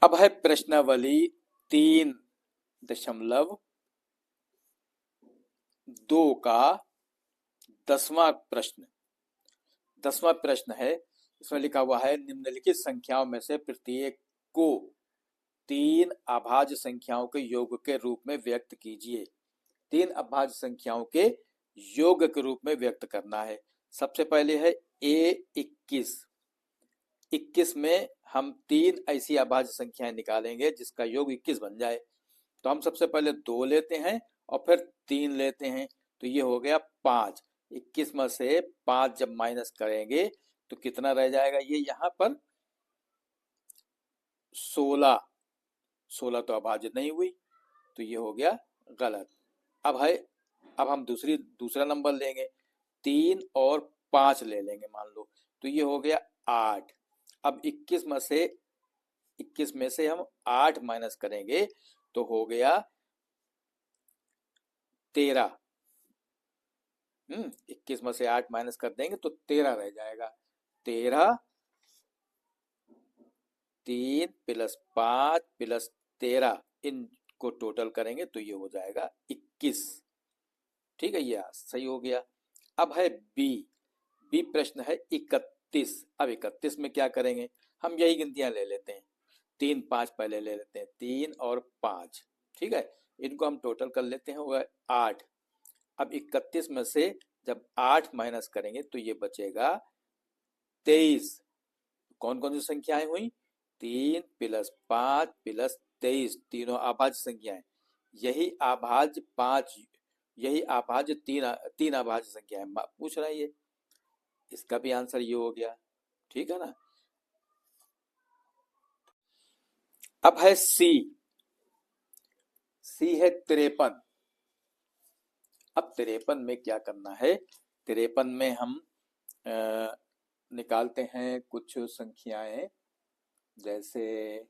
अब है प्रश्नावली 3.2 का 10वां प्रश्न। 10वां प्रश्न है, इसमें लिखा हुआ है निम्नलिखित संख्याओं में से प्रत्येक को 3 अभाज्य संख्याओं के योग के रूप में व्यक्त कीजिए। 3 अभाज्य संख्याओं के योग के रूप में व्यक्त करना है। सबसे पहले है A21। 21 में हम 3 ऐसी अभाज्य संख्याएं निकालेंगे जिसका योग 21 बन जाए। तो हम सबसे पहले 2 लेते हैं और फिर 3 लेते हैं, तो ये हो गया 5। 21 में से 5 जब माइनस करेंगे तो कितना रह जाएगा, ये यहाँ पर 16। 16 तो अभाज्य नहीं हुई, तो ये हो गया गलत। अब हम दूसरा नंबर लेंगे, 3 और 5 ले लेंगे मान लो, तो ये हो गया 8। अब 21 में से हम 8 माइनस करेंगे तो हो गया 13। 21 में से 8 माइनस कर देंगे तो 13 रह जाएगा। 13, 3 प्लस 5 प्लस 13, इनको टोटल करेंगे तो ये हो जाएगा 21। ठीक है, ये सही हो गया। अब है बी प्रश्न है 31। अब 31 में क्या करेंगे, हम यही गिनतियां ले लेते हैं। 3 5 पहले ले लेते हैं, 3 और 5। ठीक है, इनको हम टोटल कर लेते हैं, होगा 8। अब 31 में से जब 8 माइनस करेंगे तो ये बचेगा 23। कौन कौन सी संख्याएं हुई, 3 प्लस 5 प्लस 23, तीनों अभाज्य संख्याएं। यही अभाज्य 5, यही अभाज्य 3 अभाज्य संख्याएं पूछ रहा है ये, इसका भी आंसर ये हो गया। ठीक है ना। अब है सी है 53। अब 53 में क्या करना है, 53 में हम निकालते हैं कुछ संख्याएं, जैसे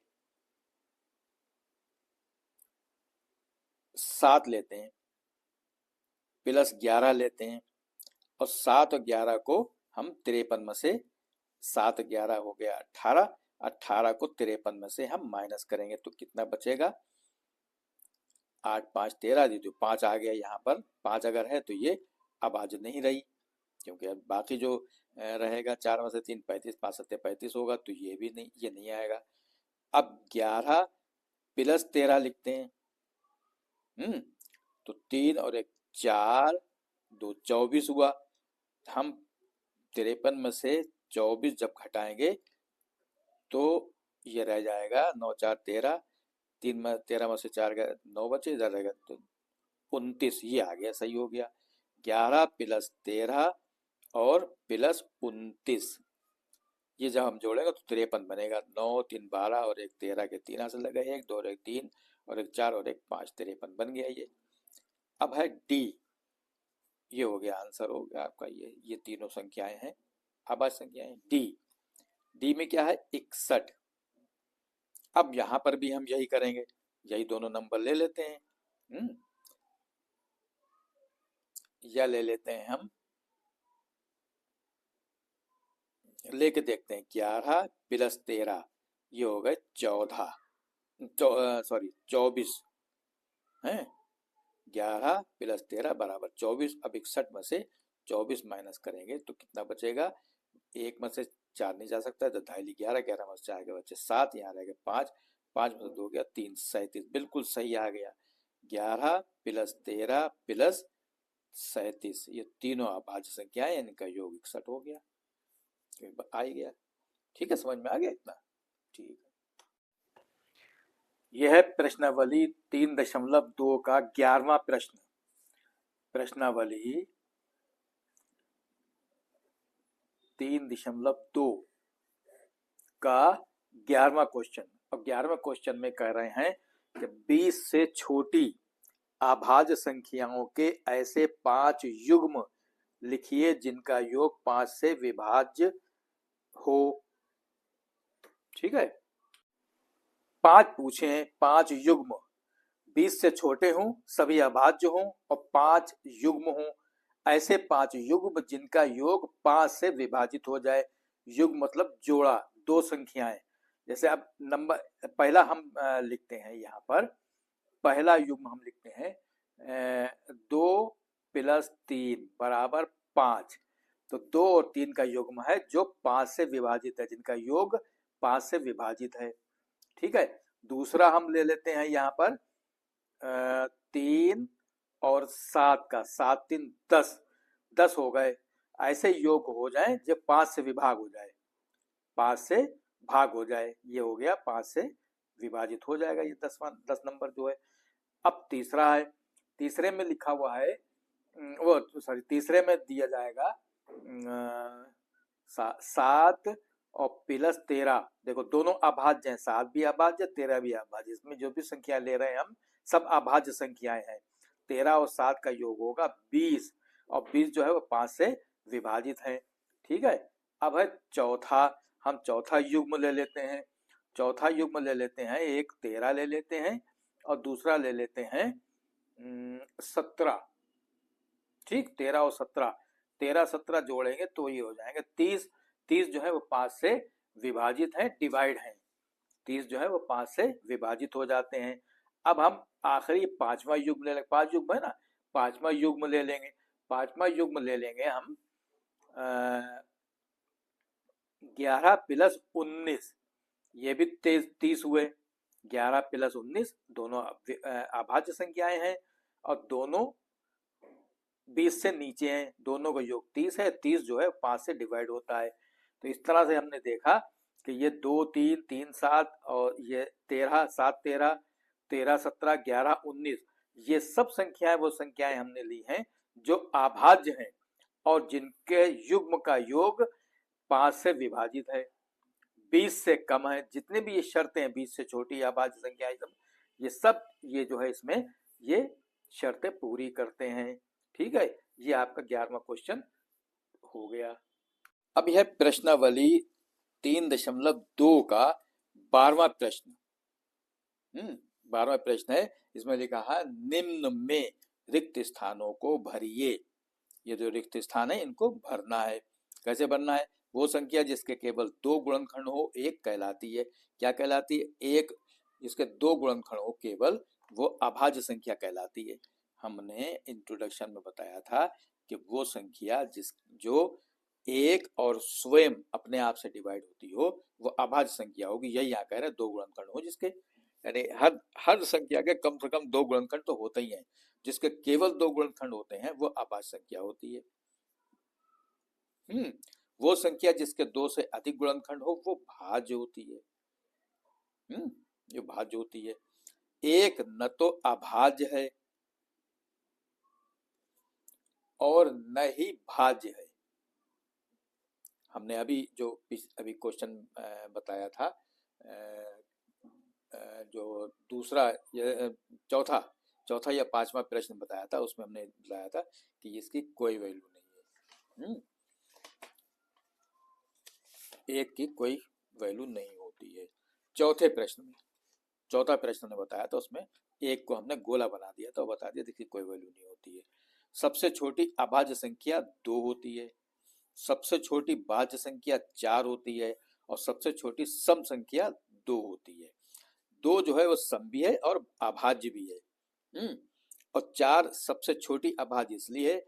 7 लेते हैं प्लस 11 लेते हैं, और 7 और 11 को हम 53 में से 7 11 हो गया 18, 18 को 53 में से हम माइनस करेंगे तो कितना बचेगा, 8 5 13 दी, तो 5 आ गया यहाँ पर। 5 अगर है तो ये अभाज्य नहीं रही, क्योंकि अब बाकी जो रहेगा 4 में से 3 35, 5 7 35 होगा, तो ये भी नहीं, ये नहीं आएगा। अब 11 प्लस 13 लिखते हैं, तो 3 और 1 4, 2 24 हुआ। हम 53 में से 24 जब घटाएंगे तो ये रह जाएगा 9 4 13, 3 में 13 में से 4 गए 9 बचे, इधर रहेगा तो 29, ये आ गया, सही हो गया। 11 प्लस 13 और प्लस 29, ये जब हम जोड़ेंगे तो 53 बनेगा। 9 3 12 और 1 13 के 3 हासिल लगे, 1 2 और 1 3 और 1 4 और 1 5, 53 बन गया ये। अब है डी, ये हो गया आंसर, हो गया आपका ये तीनों संख्याएं हैं, अभाज्य संख्याएं। डी में क्या है, 61। अब यहां पर भी हम यही करेंगे, यही दोनों नंबर ले लेते हैं, या ले लेते हैं हम, लेके देखते हैं। 11 प्लस 13, ये हो गए 14, 24 है। 11 प्लस 13 बराबर 24। अब 61 में से 24 माइनस करेंगे तो कितना बचेगा, 1 में से 4 नहीं जा सकता, तो 2 11, 11 में से 4 के बच्चे 7, यहाँ रहेगा 5, 5 में से 2 गया 3, 37, बिल्कुल सही आ गया। 11 प्लस 13 प्लस 37, ये तीनों अभाज्य संख्याएं, इनका योग 61 हो गया, आ ही गया। ठीक है, समझ में आ गया इतना। ठीक है, यह है प्रश्नावली 3.2 का 11वां प्रश्न। प्रश्नावली 3.2 का 11वां क्वेश्चन। अब 11वें क्वेश्चन में कह रहे हैं कि 20 से छोटी अभाज्य संख्याओं के ऐसे 5 युग्म लिखिए जिनका योग 5 से विभाज्य हो। ठीक है, 5 पूछे हैं, 5 युग्म, 20 से छोटे हों, सभी अभाज्य हों और 5 युग्म हों, ऐसे 5 युग्म जिनका योग 5 से विभाजित हो जाए। युग्म मतलब जोड़ा, 2 संख्याएं, जैसे अब नंबर पहला हम लिखते हैं, यहाँ पर पहला युग्म हम लिखते हैं 2 + 3 = 5। तो 2 और 3 का युग्म है जो 5 से विभाजित है, जिनका योग 5 से विभाजित है। ठीक है, दूसरा हम ले लेते हैं यहाँ पर 3 और 7 का, 7 3 10, 10 हो गए। ऐसे योग हो जाए जब 5 से विभाग हो जाए, 5 से भाग हो जाए, ये हो गया 5 से विभाजित हो जाएगा ये 10 नंबर जो है। अब तीसरा है, तीसरे में लिखा हुआ है वो सॉरी तीसरे में दिया जाएगा 7 और +13। देखो दोनों अभाज्य हैं, 7 भी अभाज्य 13 भी अभाज्य, इसमें जो भी संख्या ले रहे हैं हम सब अभाज्य संख्याएं हैं। 13 और 7 का योग होगा 20, और 20 जो है वो 5 से विभाजित है। ठीक है, अब है चौथा, हम चौथा युग्म ले लेते हैं। चौथा युग्म ले लेते हैं, एक 13 ले लेते हैं और दूसरा ले लेते हैं 17। ठीक, 13 और 17, 13 17 जोड़ेंगे तो ये हो जाएंगे 30। 30 जो है वो 5 से विभाजित है, डिवाइड है, 30 जो है वो 5 से विभाजित हो जाते हैं। अब हम आखिरी पांचवा युग्म ले लेंगे, 5 युग्म है ना, पांचवा युग्म ले लेंगे। पांचवा युग्म ले लेंगे हम 11 + 19, ये भी 30 हुए। 11 + 19 दोनों अभाज्य संख्याएं हैं और दोनों 20 से नीचे हैं, दोनों का योग 30 है। 30 जो है 5 से डिवाइड होता है। तो इस तरह से हमने देखा कि ये 2 3 3 7 और ये 13 7 13 13 17 11 19, ये सब संख्याएं वो संख्याएं हमने ली हैं जो अभाज्य हैं और जिनके युग्म का योग 5 से विभाजित है, 20 से कम है। जितने भी ये शर्तें हैं, 20 से छोटी अभाज्य संख्याएं सब, ये सब ये जो है इसमें ये शर्तें पूरी करते हैं। ठीक है, ये आपका 11वां क्वेश्चन हो गया। अब यह प्रश्नावली 3.2 का 12वां प्रश्न। 12वां प्रश्न है, इसमें लिखा है निम्न में रिक्त स्थानों को भरिए। ये जो रिक्त स्थान है इनको भरना है। कैसे भरना है? वो संख्या जिसके केवल 2 गुणनखंड हो एक कहलाती है। क्या कहलाती है? एक जिसके 2 गुणनखंड हो केवल, वो अभाज्य संख्या कहलाती है। हमने इंट्रोडक्शन में बताया था कि वो संख्या जो एक और स्वयं अपने आप से डिवाइड होती हो वो अभाज्य संख्या होगी। यही यहाँ कह रहे हैं 2 गुणनखंड हो जिसके, यानी हर संख्या के कम से कम 2 गुणनखंड तो होते ही हैं। जिसके केवल 2 गुणनखंड होते हैं वो अभाज्य संख्या होती है। वो संख्या जिसके 2 से अधिक गुणनखंड हो वो भाज्य होती है। जो भाज्य होती है। एक न तो अभाज्य है और न ही भाज्य है। हमने अभी क्वेश्चन बताया था, जो दूसरा चौथा या 5वां प्रश्न बताया था, उसमें हमने बताया था कि इसकी कोई वैल्यू नहीं है। एक की कोई वैल्यू नहीं होती है। चौथा प्रश्न ने बताया था, उसमें एक को हमने गोला बना दिया तो बता दिया इसकी कोई वैल्यू नहीं होती है। सबसे छोटी अभाज्य संख्या 2 होती है, सबसे छोटी भाज्य संख्या 4 होती है और सबसे छोटी सम संख्या 2 होती है। 2 जो है वो सम भी है और अभाज्य भी है। और 4 सबसे छोटी अभाज्य इसलिए है,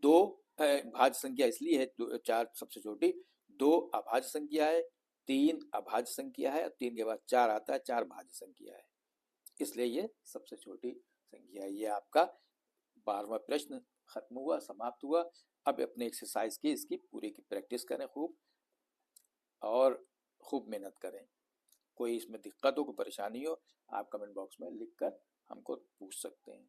2 भाज्य संख्या इसलिए है, 4 सबसे छोटी, 2 अभाज्य संख्या है, 3 अभाज्य संख्या है, 3 के बाद 4 आता है, 4 भाज्य संख्या है, इसलिए ये सबसे छोटी संख्या है। ये आपका 12वां प्रश्न खत्म हुआ, समाप्त हुआ। अब अपने एक्सरसाइज की इसकी पूरी की प्रैक्टिस करें खूब और खूब मेहनत करें। कोई इसमें दिक्कत हो, कोई परेशानी हो, आप कमेंट बॉक्स में लिखकर हमको पूछ सकते हैं।